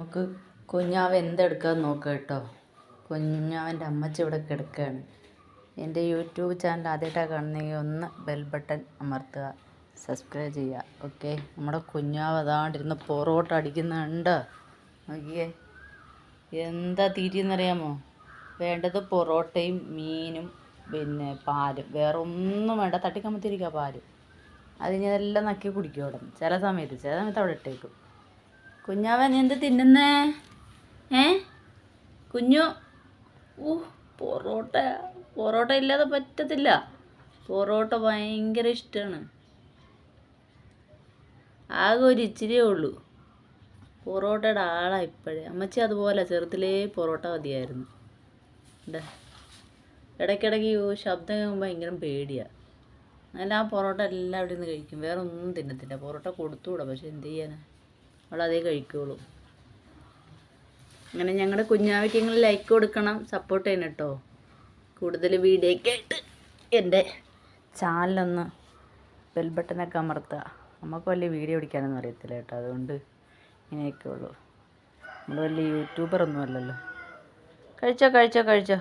നമുക്ക് കുഞ്ഞാവ് എന്തെടുക്കാൻ നോക്കാം കേട്ടോ. കുഞ്ഞാവൻ്റെ അമ്മച്ചി ഇവിടെ കിടക്കുകയാണ്. എൻ്റെ യൂട്യൂബ് ചാനൽ ആദ്യമായിട്ടാണ് കാണുന്നെങ്കിൽ ഒന്ന് ബെൽ ബട്ടൺ അമർത്തുക, സബ്സ്ക്രൈബ് ചെയ്യുക. ഓക്കെ, നമ്മുടെ കുഞ്ഞാവ് അതാണ്ടിരുന്ന് പൊറോട്ട അടിക്കുന്നുണ്ട്. നോക്കിയേ, എന്താ തീറ്റിയെന്നറിയാമോ? വേണ്ടത് പൊറോട്ടയും മീനും പിന്നെ പാലും, വേറെ ഒന്നും വേണ്ട. തട്ടിക്കമത്തിരിക്കുക പാല്. അതിനെല്ലാം നക്കി കുടിക്കും അവിടെ നിന്ന്. ചില സമയത്ത് അവിടെ ഇട്ടേക്കും. കുഞ്ഞാവൻ എന്ത് തിന്നുന്നേ? കുഞ്ഞു പൊറോട്ട ഇല്ലാതെ പറ്റത്തില്ല. പൊറോട്ട ഭയങ്കര ഇഷ്ടമാണ്. ആകെ ഒരു ഇച്ചിരിയേ ഉള്ളൂ. പൊറോട്ടയുടെ ആളാണ് ഇപ്പോഴേ. അമ്മച്ചി അതുപോലെ ചെറുതിലേ പൊറോട്ട മതിയായിരുന്നു. ഇടയ്ക്കിടയ്ക്ക് ശബ്ദം കേൾക്കുമ്പോൾ ഭയങ്കര പേടിയാണ്. എന്നാലും ആ പൊറോട്ട എല്ലാം അവിടെ നിന്ന് കഴിക്കും. വേറെ ഒന്നും തിന്നത്തില്ല. പൊറോട്ട കൊടുത്തുകൂടാ, പക്ഷെ എന്ത് ചെയ്യാനാ, അവളതേ കഴിക്കുള്ളൂ. അങ്ങനെ ഞങ്ങളുടെ കുഞ്ഞാവയ്ക്ക് നിങ്ങൾ ലൈക്ക് കൊടുക്കണം, സപ്പോർട്ട് ചെയ്യണം കേട്ടോ. കൂടുതൽ വീഡിയോയ്ക്ക് ആയിട്ട് എൻ്റെ ചാനലൊന്ന് ബെൽ ബട്ടനൊക്കെ അമർത്തുക. നമുക്ക് വലിയ വീഡിയോ പിടിക്കാനൊന്നും അറിയത്തില്ല കേട്ടോ, അതുകൊണ്ട് ഇങ്ങനെയൊക്കെ ഉള്ളൂ. നമ്മൾ വലിയ യൂട്യൂബറൊന്നും അല്ലല്ലോ. കഴിച്ചോ.